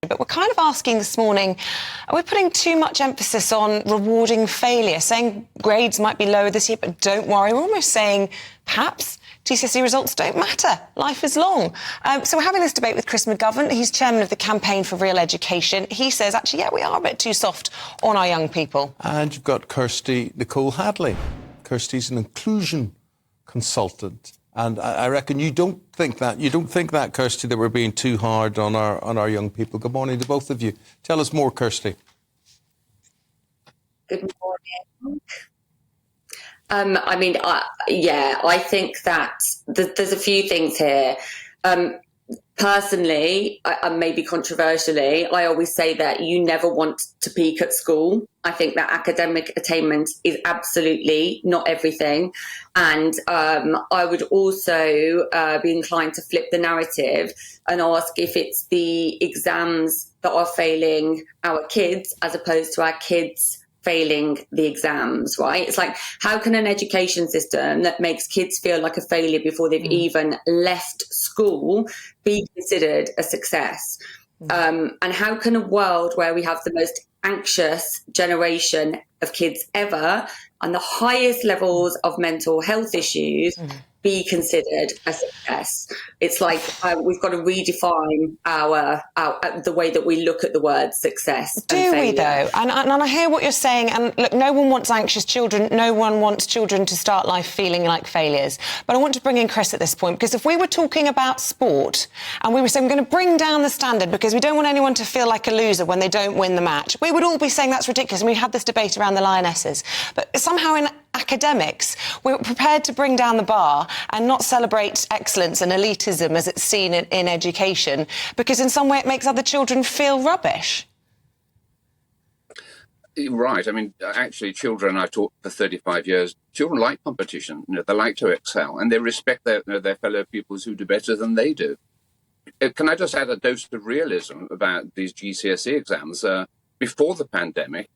but we're kind of asking this morning, are we putting too much emphasis on rewarding failure, saying grades might be lower this year, but don't worry. We're almost saying perhaps GCSE results don't matter. Life is long. So we're having this debate with Chris McGovern. He's chairman of the Campaign for Real Education. He says, actually, yeah, we are a bit too soft on our young people. And you've got Kirsti Nicole-Hadley. Kirsti's an inclusion consultant. And I reckon you don't think that, Kirsti, that we're being too hard on our young people. Good morning to both of you. Tell us more, Kirsti. Good morning. I think that there's a few things here. Personally, maybe controversially, I always say that you never want to peak at school. I think that academic attainment is absolutely not everything. And I would also be inclined to flip the narrative and ask if it's the exams that are failing our kids as opposed to our kids failing the exams, right? It's like, how can an education system that makes kids feel like a failure before they've even left school be considered a success? And how can a world where we have the most anxious generation of kids ever and the highest levels of mental health issues be considered a success? It's like we've got to redefine our the way that we look at the word success. Do we though? And I hear what you're saying. And look, no one wants anxious children. No one wants children to start life feeling like failures. But I want to bring in Chris at this point, because if we were talking about sport and we were saying we're going to bring down the standard because we don't want anyone to feel like a loser when they don't win the match, we would all be saying that's ridiculous. And we had this debate around the Lionesses. But somehow in academics, we're prepared to bring down the bar and not celebrate excellence and elitism as it's seen in education, because in some way it makes other children feel rubbish. Right. I mean, actually, children, I've taught for 35 years, children like competition. You know, they like to excel and they respect their fellow pupils who do better than they do. Can I just add a dose of realism about these GCSE exams? Before the pandemic,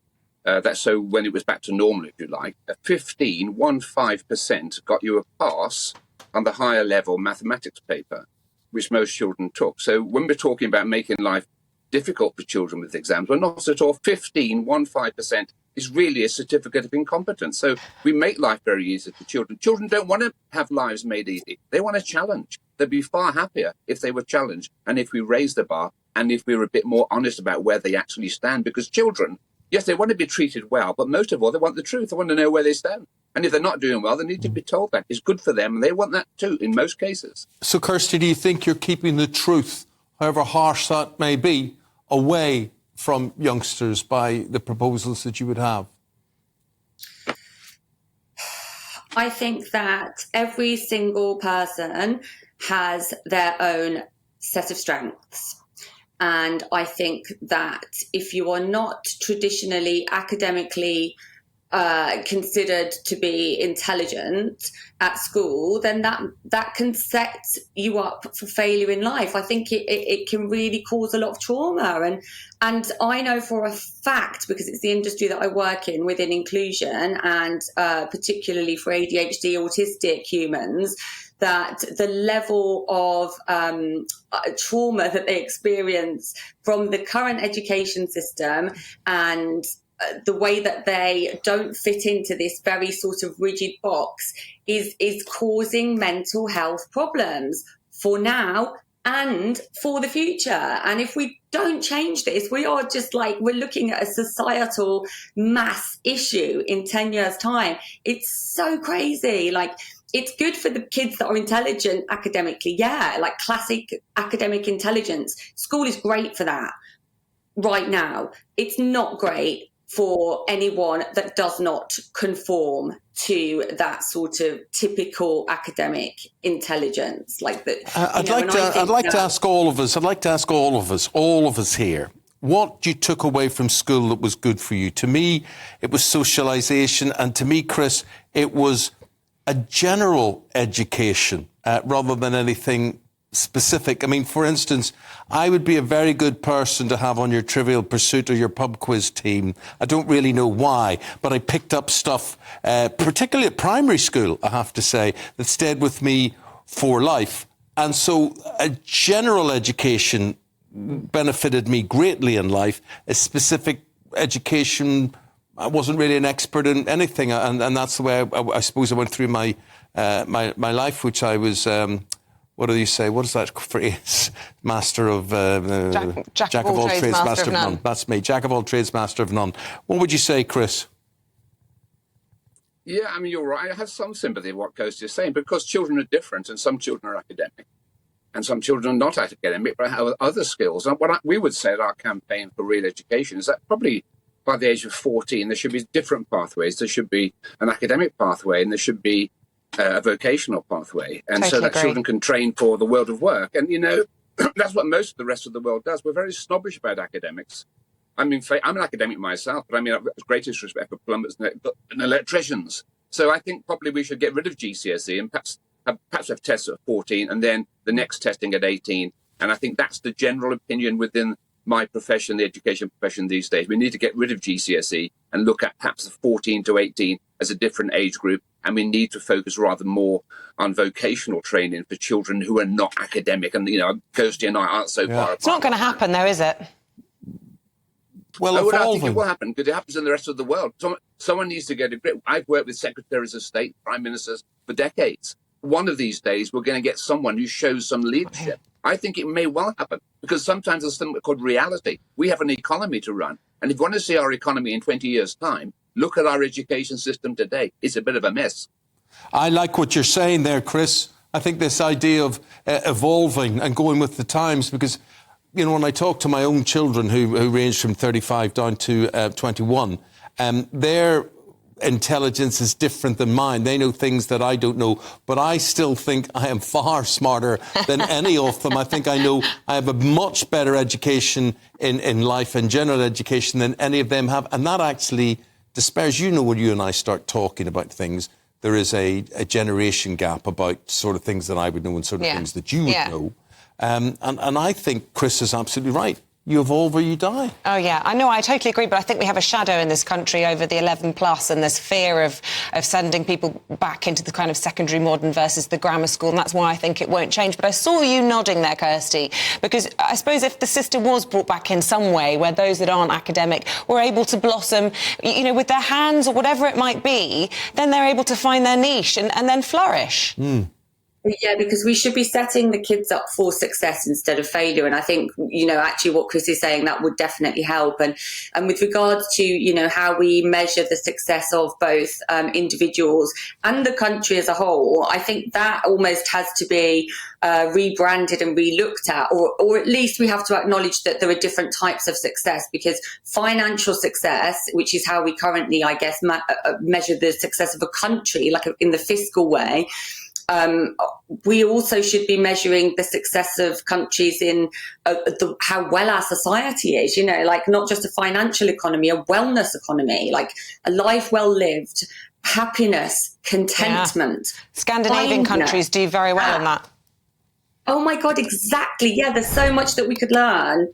that's so when it was back to normal, if you like, 15% got you a pass on the higher level mathematics paper, which most children took. So when we're talking about making life difficult for children with exams, we're not at all. 15% is really a certificate of incompetence. So we make life very easy for children. Children don't want to have lives made easy. They want a challenge. They'd be far happier if they were challenged and if we raised the bar and if we were a bit more honest about where they actually stand. Because children, yes, they want to be treated well, but most of all, they want the truth. They want to know where they stand. And if they're not doing well, they need to be told that. It's good for them, and they want that too, in most cases. So, Kirsti, do you think you're keeping the truth, however harsh that may be, away from youngsters by the proposals that you would have? I think that every single person has their own set of strengths. And I think that if you are not traditionally academically considered to be intelligent at school, then that can set you up for failure in life. I think it can really cause a lot of trauma. And I know for a fact, because it's the industry that I work in within inclusion and particularly for ADHD autistic humans, that the level of trauma that they experience from the current education system and the way that they don't fit into this very sort of rigid box is causing mental health problems for now and for the future. And if we don't change this, we are just like, we're looking at a societal mass issue in 10 years' time. It's so crazy. Like, it's good for the kids that are intelligent academically. Yeah, like classic academic intelligence. School is great for that right now. It's not great for anyone that does not conform to that sort of typical academic intelligence. Like that. I'd like to ask all of us here, what you took away from school that was good for you. To me, it was socialisation, and to me, Chris, it was a general education rather than anything specific. I mean, for instance, I would be a very good person to have on your Trivial Pursuit or your pub quiz team. I don't really know why, but I picked up stuff, particularly at primary school, I have to say, that stayed with me for life. And so a general education benefited me greatly in life is specific education. I wasn't really an expert in anything, and that's the way I suppose I went through my life, which I was. What do you say? What is that phrase? Master of Jack of all trades, master of none. That's me. Jack of all trades, master of none. What would you say, Chris? Yeah, I mean, you're right. I have some sympathy with what Kirsti is saying, because children are different, and some children are academic, and some children are not academic, but have other skills. And we would say at our campaign for real education is that probably by the age of 14, there should be different pathways. There should be an academic pathway, and there should be a vocational pathway, and so that children can train for the world of work. And, that's what most of the rest of the world does. We're very snobbish about academics. I mean, I'm an academic myself, but I mean, I've got the greatest respect for plumbers and electricians. So I think probably we should get rid of GCSE and perhaps have tests at 14 and then the next testing at 18. And I think that's the general opinion within my profession, the education profession these days. We need to get rid of GCSE and look at perhaps 14 to 18 as a different age group. And we need to focus rather more on vocational training for children who are not academic. And, Kirsti and I aren't so far apart. It's not going to happen, though, is it? Well, I think it will happen, because it happens in the rest of the world. Someone needs to get a grip. I've worked with secretaries of state, prime ministers for decades. One of these days, we're going to get someone who shows some leadership. I think it may well happen, because sometimes there's something called reality. We have an economy to run. And if you want to see our economy in 20 years' time, look at our education system today. It's a bit of a mess. I like what you're saying there, Chris. I think this idea of evolving and going with the times, because when I talk to my own children who range from 35 down to 21, their intelligence is different than mine. They know things that I don't know, but I still think I am far smarter than any of them. I think I have a much better education in life and general education than any of them have. And that actually despairs. When you and I start talking about things, there is a generation gap about sort of things that I would know and sort of things that you would know. And I think Chris is absolutely right. You evolve or you die. Oh, yeah. I know, I totally agree, but I think we have a shadow in this country over the 11 plus, and there's fear of sending people back into the kind of secondary modern versus the grammar school, and that's why I think it won't change. But I saw you nodding there, Kirsti, because I suppose if the system was brought back in some way where those that aren't academic were able to blossom, with their hands or whatever it might be, then they're able to find their niche and then flourish. Mm. Yeah, because we should be setting the kids up for success instead of failure. And I think, actually what Chris is saying, that would definitely help. And with regards to, how we measure the success of both individuals and the country as a whole, I think that almost has to be rebranded and re-looked at, or at least we have to acknowledge that there are different types of success, because financial success, which is how we currently, I guess, measure the success of a country, like in the fiscal way, we also should be measuring the success of countries in how well our society is, not just a financial economy, a wellness economy, like a life well lived, happiness, contentment. Yeah. Scandinavian countries do very well in that. Oh my God, exactly. Yeah, there's so much that we could learn